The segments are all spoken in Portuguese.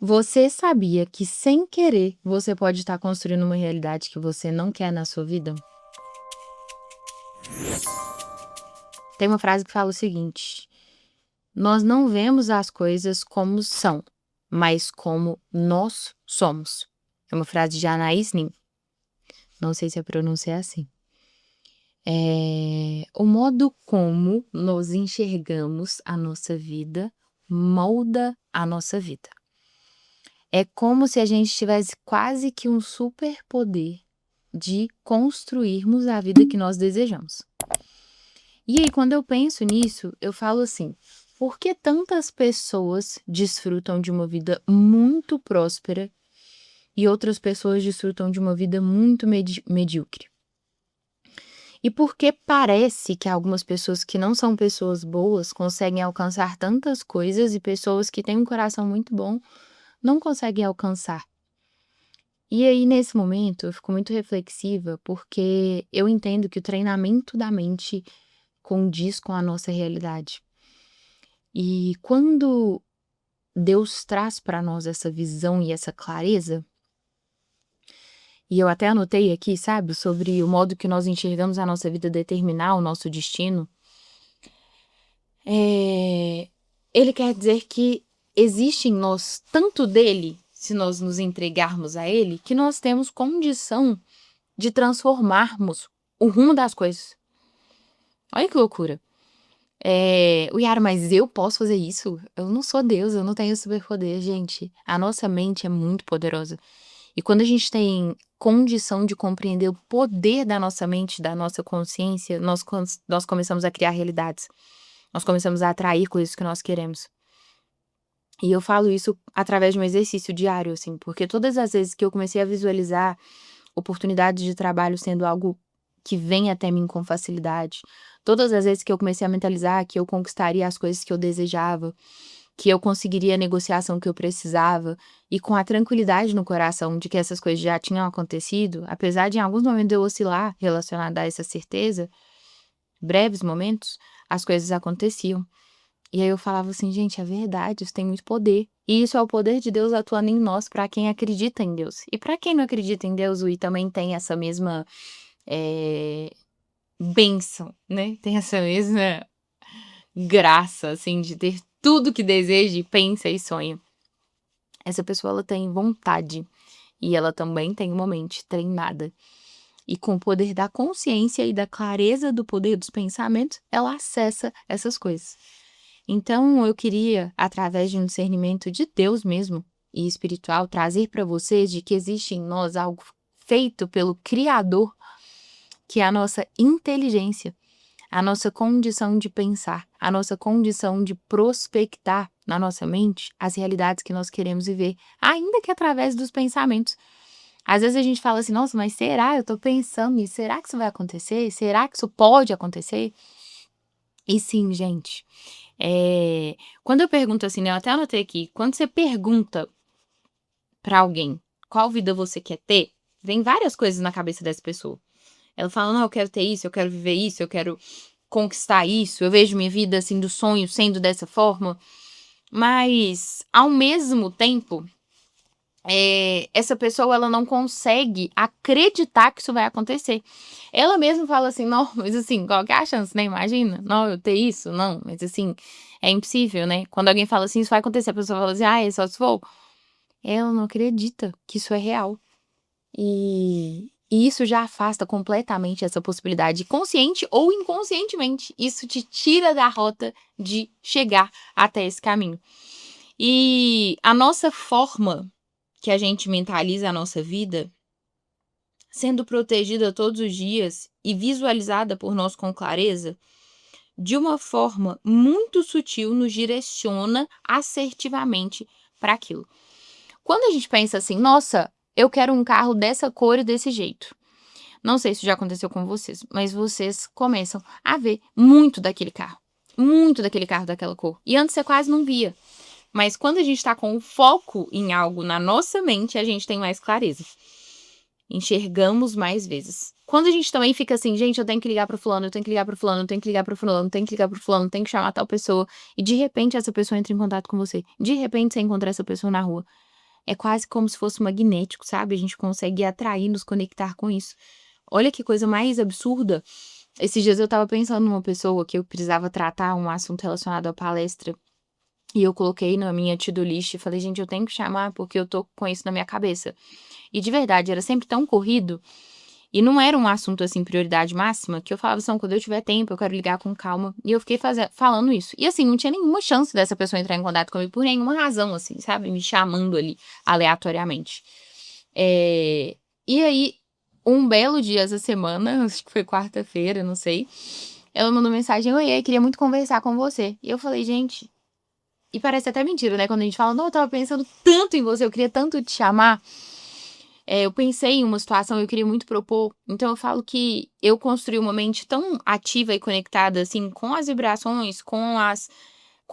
Você sabia que sem querer você pode estar construindo uma realidade que você não quer na sua vida? Tem uma frase que fala o seguinte: nós não vemos as coisas como são, mas como nós somos. É uma frase de Anais Nin. Não sei se a pronúncia é assim. O modo como nós enxergamos a nossa vida molda a nossa vida. É como se a gente tivesse quase que um superpoder de construirmos a vida que nós desejamos. E aí, quando eu penso nisso, eu falo assim: por que tantas pessoas desfrutam de uma vida muito próspera e outras pessoas desfrutam de uma vida muito medíocre? E por que parece que algumas pessoas que não são pessoas boas conseguem alcançar tantas coisas e pessoas que têm um coração muito bom não conseguem alcançar? E aí, nesse momento, eu fico muito reflexiva porque eu entendo que o treinamento da mente condiz com a nossa realidade. E quando Deus traz para nós essa visão e essa clareza, e eu até anotei aqui, sabe, sobre o modo que nós enxergamos a nossa vida determinar o nosso destino, é, ele quer dizer que existe em nós tanto dele, se nós nos entregarmos a ele, que nós temos condição de transformarmos o rumo das coisas. Olha que loucura. Yara, mas eu posso fazer isso? Eu não sou Deus, eu não tenho superpoder, gente. A nossa mente é muito poderosa. E quando a gente tem condição de compreender o poder da nossa mente, da nossa consciência, nós começamos a criar realidades. Nós começamos a atrair coisas que nós queremos. E eu falo isso através de um exercício diário, assim, porque todas as vezes que eu comecei a visualizar oportunidades de trabalho sendo algo que vem até mim com facilidade, todas as vezes que eu comecei a mentalizar que eu conquistaria as coisas que eu desejava, que eu conseguiria a negociação que eu precisava, e com a tranquilidade no coração de que essas coisas já tinham acontecido, apesar de em alguns momentos eu oscilar relacionada a essa certeza, breves momentos, as coisas aconteciam. E aí eu falava assim: "Gente, é verdade, isso tem muito poder". E isso é o poder de Deus atuando em nós para quem acredita em Deus. E para quem não acredita em Deus, o I também tem essa mesma, eh, bênção, né, tem essa mesma graça, assim, de ter tudo que deseja, pensa e sonha. Essa pessoa ela tem vontade e ela também tem uma mente treinada. E com o poder da consciência e da clareza do poder dos pensamentos, ela acessa essas coisas. Então, eu queria, através de um discernimento de Deus mesmo e espiritual, trazer para vocês de que existe em nós algo feito pelo Criador, que é a nossa inteligência, a nossa condição de pensar, a nossa condição de prospectar na nossa mente as realidades que nós queremos viver, ainda que através dos pensamentos. Às vezes a gente fala assim: nossa, mas será? Eu tô pensando nisso, será que isso vai acontecer? Será que isso pode acontecer? E sim, gente. Quando eu pergunto assim, né, eu até anotei aqui, quando você pergunta pra alguém qual vida você quer ter, vem várias coisas na cabeça dessa pessoa. Ela fala: não, eu quero ter isso, eu quero viver isso, eu quero conquistar isso, eu vejo minha vida assim do sonho sendo dessa forma. Mas, ao mesmo tempo, essa pessoa ela não consegue acreditar que isso vai acontecer. Ela mesma fala assim: não, mas assim, qual que é a chance, né? Imagina, não, eu ter isso, não, mas assim, é impossível, né? Quando alguém fala assim, isso vai acontecer, a pessoa fala assim: ah, é só se for. Ela não acredita que isso é real. E isso já afasta completamente essa possibilidade, consciente ou inconscientemente. Isso te tira da rota de chegar até esse caminho. E a nossa forma que a gente mentaliza a nossa vida, sendo protegida todos os dias e visualizada por nós com clareza, de uma forma muito sutil, nos direciona assertivamente para aquilo. Quando a gente pensa assim: nossa, eu quero um carro dessa cor e desse jeito. Não sei se já aconteceu com vocês, mas vocês começam a ver muito daquele carro daquela cor. E antes você quase não via. Mas quando a gente tá com o foco em algo na nossa mente, a gente tem mais clareza. Enxergamos mais vezes. Quando a gente também fica assim: gente, eu tenho que ligar pro fulano, eu tenho que ligar pro fulano, eu tenho que ligar pro fulano, eu tenho que ligar pro fulano, eu tenho que chamar tal pessoa, e de repente essa pessoa entra em contato com você. De repente você encontra essa pessoa na rua. é quase como se fosse magnético, sabe? A gente consegue atrair, nos conectar com isso. Olha que coisa mais absurda. Esses dias eu estava pensando numa pessoa que eu precisava tratar um assunto relacionado à palestra. E eu coloquei na minha to-do list e falei, gente, eu tenho que chamar porque eu tô com isso na minha cabeça. E de verdade, era sempre tão corrido. E não era um assunto, assim, prioridade máxima, que eu falava assim, quando eu tiver tempo, eu quero ligar com calma. E eu fiquei falando isso. E assim, não tinha nenhuma chance dessa pessoa entrar em contato comigo por nenhuma razão, assim, sabe? Me chamando ali, aleatoriamente. E aí, um belo dia essa semana, acho que foi quarta-feira, não sei, ela mandou mensagem, oi, queria muito conversar com você. E eu falei, gente, e parece até mentira, né? Quando a gente fala, não, eu tava pensando tanto em você, eu queria tanto te chamar. Eu pensei em uma situação, eu queria muito propor. Então eu falo que eu construí uma mente tão ativa e conectada, assim, com as vibrações, com a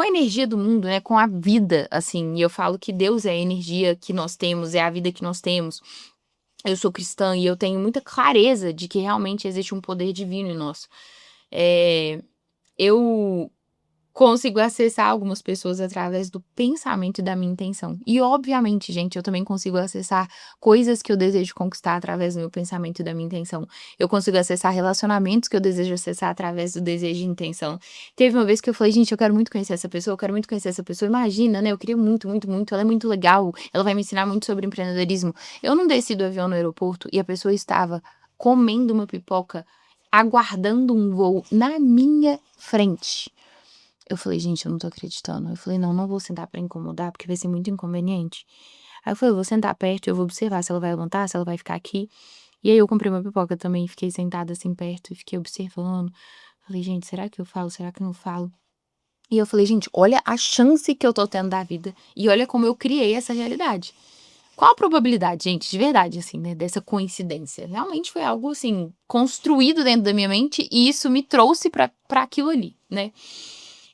energia do mundo, né? Com a vida, assim. E eu falo que Deus é a energia que nós temos, é a vida que nós temos. Eu sou cristã e eu tenho muita clareza de que realmente existe um poder divino em nós. Eu consigo acessar algumas pessoas através do pensamento e da minha intenção. E, obviamente, gente, eu também consigo acessar coisas que eu desejo conquistar através do meu pensamento e da minha intenção. Eu consigo acessar relacionamentos que eu desejo acessar através do desejo e intenção. Teve uma vez que eu falei, gente, eu quero muito conhecer essa pessoa, eu quero muito conhecer essa pessoa. Imagina, né? Eu queria muito, muito, muito. Ela é muito legal, ela vai me ensinar muito sobre empreendedorismo. Eu não desci do avião no aeroporto e a pessoa estava comendo uma pipoca, aguardando um voo na minha frente. Eu falei, gente, eu não tô acreditando. Eu falei, não vou sentar pra incomodar, porque vai ser muito inconveniente. Aí eu falei, eu vou sentar perto e eu vou observar se ela vai levantar, se ela vai ficar aqui. E aí eu comprei uma pipoca também, fiquei sentada assim perto e fiquei observando. Falei, gente, será que eu falo? Será que eu não falo? E eu falei, gente, olha a chance que eu tô tendo da vida e olha como eu criei essa realidade. Qual a probabilidade, gente, de verdade, assim, né, dessa coincidência? Realmente foi algo, assim, construído dentro da minha mente e isso me trouxe pra aquilo ali, né?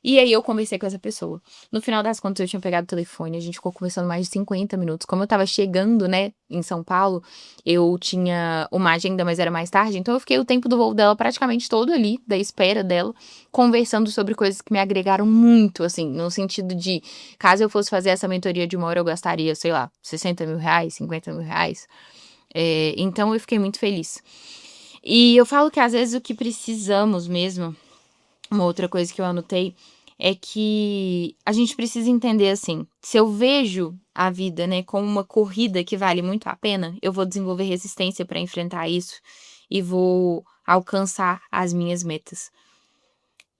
E aí eu conversei com essa pessoa. No final das contas, eu tinha pegado o telefone, a gente ficou conversando mais de 50 minutos. Como eu tava chegando, né, em São Paulo, eu tinha uma agenda, mas era mais tarde, então eu fiquei o tempo do voo dela praticamente todo ali, da espera dela, conversando sobre coisas que me agregaram muito, assim, no sentido de, caso eu fosse fazer essa mentoria de 1 hora, eu gastaria, sei lá, 60 mil reais, 50 mil reais. Então eu fiquei muito feliz. E eu falo que às vezes o que precisamos mesmo, uma outra coisa que eu anotei é que a gente precisa entender assim, se eu vejo a vida, né, como uma corrida que vale muito a pena, eu vou desenvolver resistência para enfrentar isso e vou alcançar as minhas metas.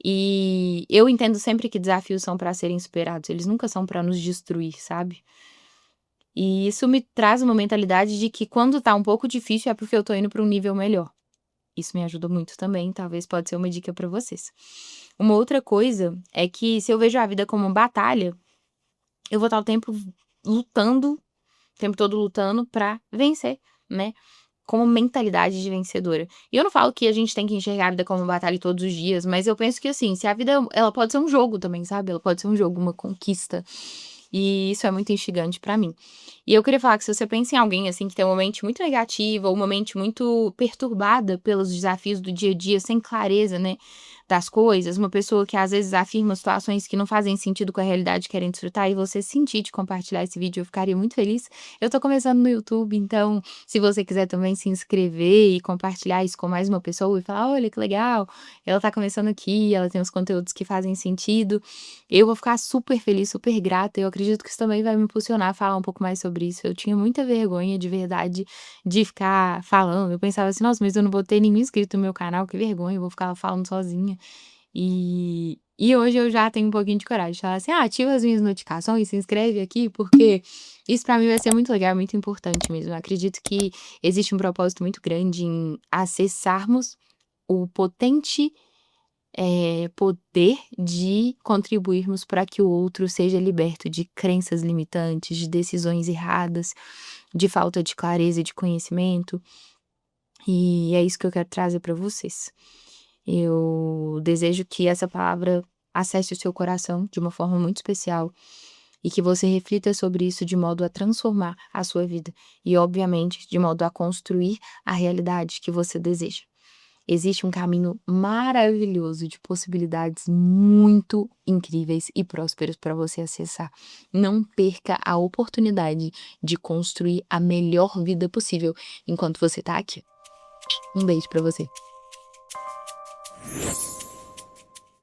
E eu entendo sempre que desafios são para serem superados, eles nunca são para nos destruir, sabe? E isso me traz uma mentalidade de que quando tá um pouco difícil é porque eu tô indo para um nível melhor. Isso me ajuda muito também, talvez pode ser uma dica para vocês. Uma outra coisa é que se eu vejo a vida como uma batalha, eu vou estar o tempo lutando, o tempo todo lutando pra vencer, né? Como mentalidade de vencedora. E eu não falo que a gente tem que enxergar a vida como uma batalha todos os dias, mas eu penso que assim, se a vida, ela pode ser um jogo também, sabe? Ela pode ser um jogo, uma conquista. E isso é muito instigante pra mim. E eu queria falar que se você pensa em alguém, assim, que tem uma mente muito negativa ou uma mente muito perturbada pelos desafios do dia a dia, sem clareza, né, das coisas, uma pessoa que às vezes afirma situações que não fazem sentido com a realidade, querem desfrutar, e você sentir de compartilhar esse vídeo, eu ficaria muito feliz. Eu tô começando no YouTube, então, se você quiser também se inscrever e compartilhar isso com mais uma pessoa e falar, olha que legal, ela tá começando aqui, ela tem os conteúdos que fazem sentido, eu vou ficar super feliz, super grata. Eu acredito que isso também vai me impulsionar a falar um pouco mais sobre isso. Eu tinha muita vergonha, de verdade, de ficar falando. Eu pensava assim, nossa, mas eu não vou ter nenhum inscrito no meu canal, que vergonha, eu vou ficar falando sozinha. E hoje eu já tenho um pouquinho de coragem de falar assim, ativa as minhas notificações, se inscreve aqui, porque isso pra mim vai ser muito legal, muito importante mesmo. Eu acredito que existe um propósito muito grande em acessarmos o potente poder de contribuirmos para que o outro seja liberto de crenças limitantes, de decisões erradas, de falta de clareza e de conhecimento. E é isso que eu quero trazer para vocês. Eu desejo que essa palavra acesse o seu coração de uma forma muito especial e que você reflita sobre isso de modo a transformar a sua vida e, obviamente, de modo a construir a realidade que você deseja. existe um caminho maravilhoso de possibilidades muito incríveis e prósperas para você acessar. Não perca a oportunidade de construir a melhor vida possível enquanto você está aqui. Um beijo para você.